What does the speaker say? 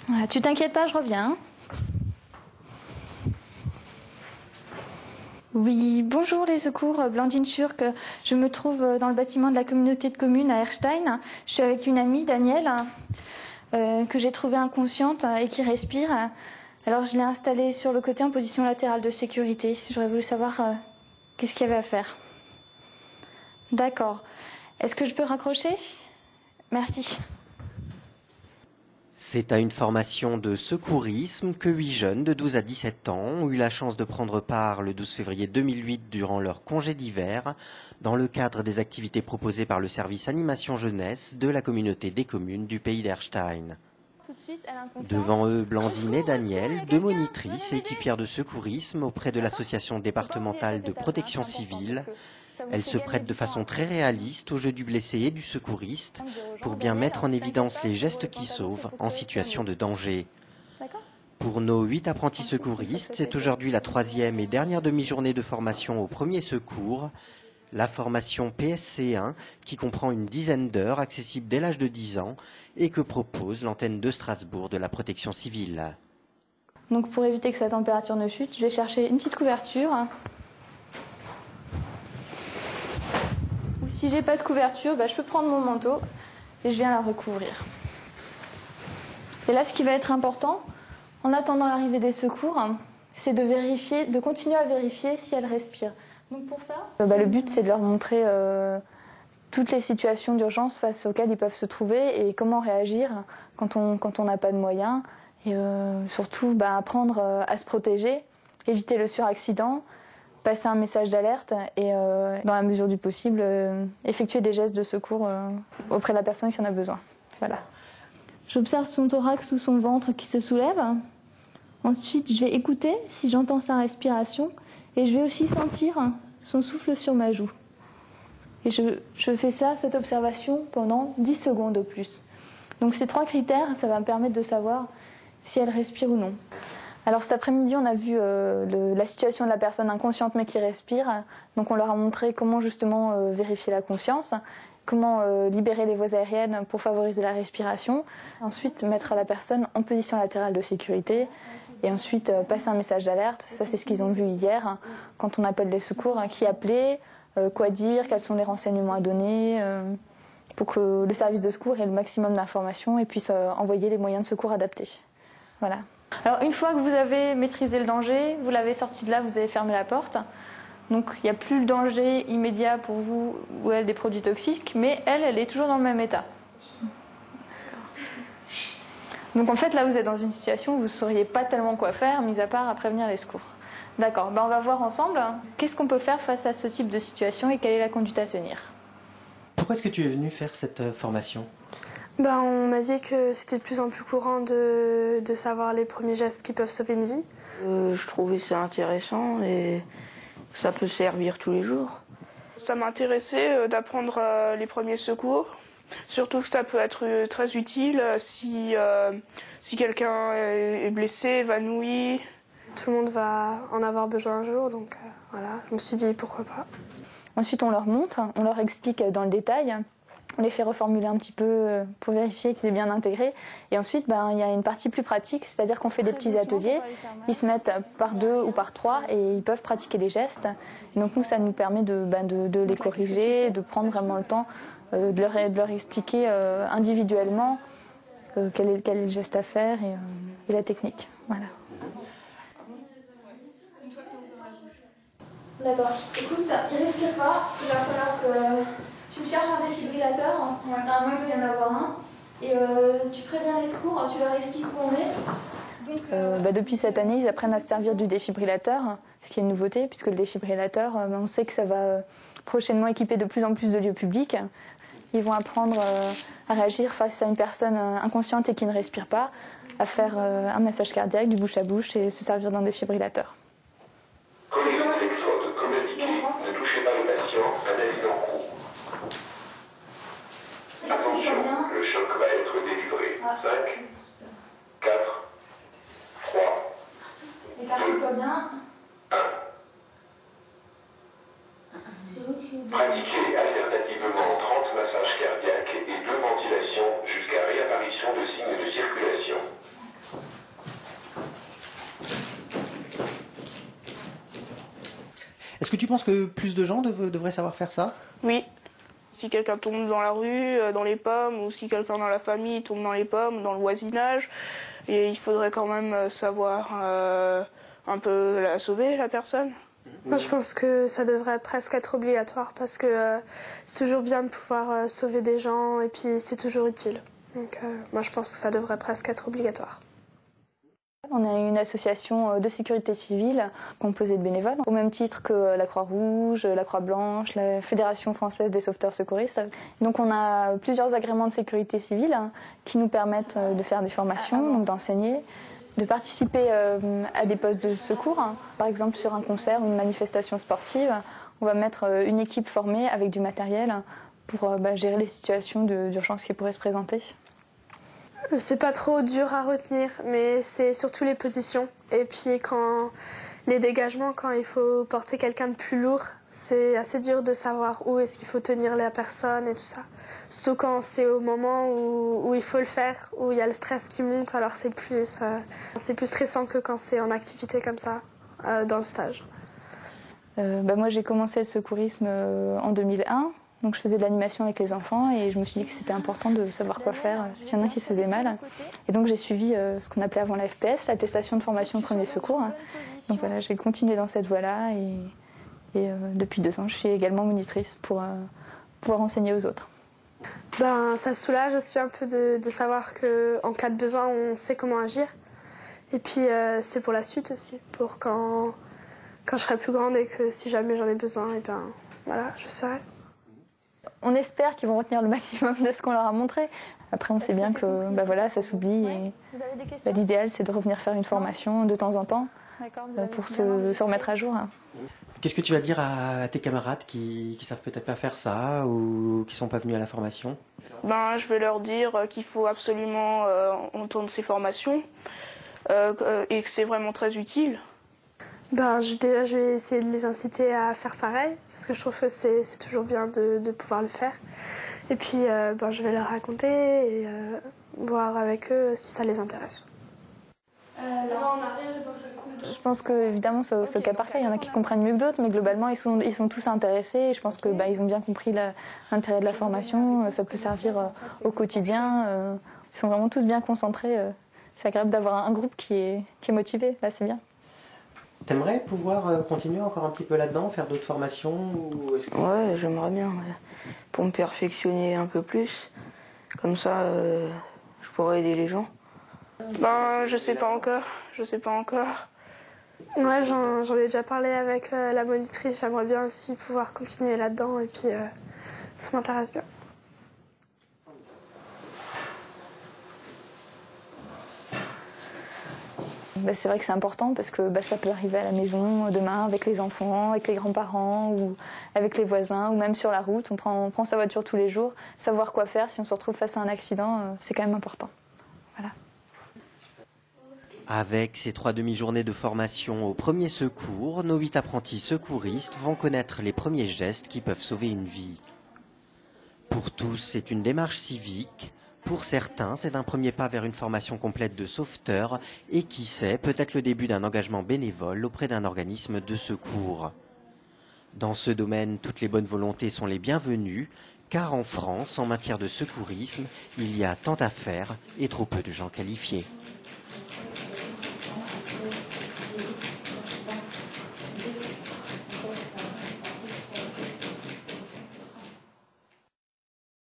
Voilà, tu t'inquiètes pas, je reviens. Oui, bonjour les secours, Blandine Schurk. Je me trouve dans le bâtiment de la communauté de communes à Erstein. Je suis avec une amie, Danielle, que j'ai trouvée inconsciente et qui respire. Alors je l'ai installée sur le côté en position latérale de sécurité. J'aurais voulu savoir qu'est-ce qu'il y avait à faire. D'accord. Est-ce que je peux raccrocher? Merci. C'est à une formation de secourisme que 8 jeunes de 12 à 17 ans ont eu la chance de prendre part le 12 février 2008 durant leur congé d'hiver dans le cadre des activités proposées par le service animation jeunesse de la communauté des communes du pays d'Erstein. Devant eux, Blandine et Daniel, deux monitrices et équipières de secourisme auprès de l'association départementale de protection civile. Elles se prêtent de façon très réaliste au jeu du blessé et du secouriste pour bien mettre en évidence les gestes qui sauvent en situation de danger. Pour nos 8 apprentis secouristes, c'est aujourd'hui la 3e et dernière demi-journée de formation au premier secours, la formation PSC1 qui comprend une dizaine d'heures accessible dès l'âge de 10 ans et que propose l'antenne de Strasbourg de la protection civile. Donc pour éviter que sa température ne chute, je vais chercher une petite couverture. Ou si j'ai pas de couverture, je peux prendre mon manteau et je viens la recouvrir. Et là, ce qui va être important, en attendant l'arrivée des secours, c'est de continuer à vérifier si elle respire. Donc pour ça, le but c'est de leur montrer toutes les situations d'urgence face auxquelles ils peuvent se trouver et comment réagir quand on n'a pas de moyens. Et surtout apprendre à se protéger, éviter le suraccident, passer un message d'alerte et, dans la mesure du possible, effectuer des gestes de secours auprès de la personne qui en a besoin. Voilà. J'observe son thorax ou son ventre qui se soulève. Ensuite, je vais écouter si j'entends sa respiration et je vais aussi sentir son souffle sur ma joue. Et je fais cette observation pendant 10 secondes au plus. Donc ces 3 critères, ça va me permettre de savoir si elle respire ou non. Alors cet après-midi, on a vu la situation de la personne inconsciente mais qui respire. Donc on leur a montré comment justement vérifier la conscience, comment libérer les voies aériennes pour favoriser la respiration. Ensuite, mettre la personne en position latérale de sécurité. Et ensuite, passer un message d'alerte. Ça, c'est ce qu'ils ont vu hier, quand on appelle les secours. Qui appeler, quoi dire, quels sont les renseignements à donner, pour que le service de secours ait le maximum d'informations et puisse envoyer les moyens de secours adaptés. Voilà. Alors une fois que vous avez maîtrisé le danger, vous l'avez sorti de là, vous avez fermé la porte. Donc il n'y a plus le danger immédiat pour vous ou elle des produits toxiques, mais elle est toujours dans le même état. Donc en fait là vous êtes dans une situation où vous ne sauriez pas tellement quoi faire, mis à part à prévenir les secours. D'accord, on va voir ensemble qu'est-ce qu'on peut faire face à ce type de situation et quelle est la conduite à tenir. Pourquoi est-ce que tu es venu faire cette formation ? On m'a dit que c'était de plus en plus courant de savoir les premiers gestes qui peuvent sauver une vie. Je trouvais ça intéressant et ça peut servir tous les jours. Ça m'intéressait d'apprendre les premiers secours. Surtout que ça peut être très utile si quelqu'un est blessé, évanoui. Tout le monde va en avoir besoin un jour, donc voilà, je me suis dit pourquoi pas. Ensuite on leur montre, on leur explique dans le détail. On les fait reformuler un petit peu pour vérifier qu'ils aient bien intégré. Et ensuite, il y a une partie plus pratique, c'est-à-dire qu'on fait des petits ateliers. Ils se mettent par 2 ou par 3 et ils peuvent pratiquer des gestes. Et donc nous, ça nous permet de les corriger, de prendre vraiment le temps de leur expliquer individuellement quel est le geste à faire et la technique. Voilà. D'accord. Écoute, il respire pas. Il va falloir que tu me cherches un défibrillateur. Normalement, il doit y en avoir un. Et tu préviens les secours, tu leur expliques où on est. Donc, depuis cette année, ils apprennent à se servir du défibrillateur, ce qui est une nouveauté, puisque le défibrillateur, on sait que ça va prochainement équiper de plus en plus de lieux publics. Ils vont apprendre à réagir face à une personne inconsciente et qui ne respire pas, à faire un massage cardiaque, du bouche à bouche et se servir d'un défibrillateur. Collègues Alexandre, comme indiqué, ne touchez pas le patient, analyse en cours. Attention, le choc va être délivré. 5, 4, 3, 2, 1. Pratiquez alternativement 30 massages cardiaques et 2 ventilations jusqu'à réapparition de signes de circulation. Est-ce que tu penses que plus de gens devraient savoir faire ça? Oui. Si quelqu'un tombe dans la rue, dans les pommes, ou si quelqu'un dans la famille tombe dans les pommes, dans le voisinage, et il faudrait quand même savoir un peu la sauver, la personne. Moi, je pense que ça devrait presque être obligatoire parce que c'est toujours bien de pouvoir sauver des gens et puis c'est toujours utile. Donc moi, je pense que ça devrait presque être obligatoire. On a une association de sécurité civile composée de bénévoles, au même titre que la Croix-Rouge, la Croix-Blanche, la Fédération française des sauveteurs secouristes. Donc on a plusieurs agréments de sécurité civile qui nous permettent de faire des formations, donc d'enseigner, de participer à des postes de secours. Par exemple, sur un concert ou une manifestation sportive, on va mettre une équipe formée avec du matériel pour gérer les situations d'urgence qui pourraient se présenter. C'est pas trop dur à retenir, mais c'est surtout les positions. Et puis quand les dégagements, quand il faut porter quelqu'un de plus lourd, c'est assez dur de savoir où est-ce qu'il faut tenir la personne et tout ça. Surtout quand c'est au moment où il faut le faire, où il y a le stress qui monte, alors c'est plus stressant que quand c'est en activité comme ça, dans le stage. Moi j'ai commencé le secourisme en 2001. Donc je faisais de l'animation avec les enfants et je me suis dit que c'était important de savoir quoi faire s'il y en a qui se faisait mal. Et donc j'ai suivi ce qu'on appelait avant la FPS, l'attestation de formation de premier secours. Donc voilà, j'ai continué dans cette voie-là et depuis 2 ans, je suis également monitrice pour pouvoir enseigner aux autres. Ça soulage aussi un peu de savoir qu'en cas de besoin, on sait comment agir. Et puis c'est pour la suite aussi, pour quand je serai plus grande et que si jamais j'en ai besoin, et voilà, je saurai. On espère qu'ils vont retenir le maximum de ce qu'on leur a montré. Après, on sait bien que ça s'oublie. Et l'idéal, c'est de revenir faire une formation de temps en temps pour se remettre à jour. Qu'est-ce que tu vas dire à tes camarades qui savent peut-être pas faire ça ou qui sont pas venus à la formation? Je vais leur dire qu'il faut absolument entendre ces formations et que c'est vraiment très utile. Je vais essayer de les inciter à faire pareil, parce que je trouve que c'est toujours bien de pouvoir le faire. Et puis, je vais leur raconter et voir avec eux si ça les intéresse. Là, en arrière, ça coule. Je pense qu'évidemment, c'est au cas par cas. Il y en a qui comprennent mieux que d'autres, mais globalement, ils sont tous intéressés. Et je pense qu'ils ont bien compris l'intérêt de la formation. Ça peut servir au quotidien. Ils sont vraiment tous bien concentrés. C'est agréable d'avoir un groupe qui est motivé. Là, c'est bien. T'aimerais pouvoir continuer encore un petit peu là-dedans, faire d'autres formations Ouais, j'aimerais bien, pour me perfectionner un peu plus. Comme ça, je pourrais aider les gens. Je sais pas encore. Ouais, j'en ai déjà parlé avec la monitrice. J'aimerais bien aussi pouvoir continuer là-dedans et puis ça m'intéresse bien. C'est vrai que c'est important parce que ça peut arriver à la maison demain avec les enfants, avec les grands-parents ou avec les voisins ou même sur la route. On prend sa voiture tous les jours. Savoir quoi faire si on se retrouve face à un accident, c'est quand même important. Voilà. Avec ces 3 demi-journées de formation au premier secours, nos 8 apprentis secouristes vont connaître les premiers gestes qui peuvent sauver une vie. Pour tous, c'est une démarche civique. Pour certains, c'est un premier pas vers une formation complète de sauveteur et qui sait, peut-être le début d'un engagement bénévole auprès d'un organisme de secours. Dans ce domaine, toutes les bonnes volontés sont les bienvenues, car en France, en matière de secourisme, il y a tant à faire et trop peu de gens qualifiés.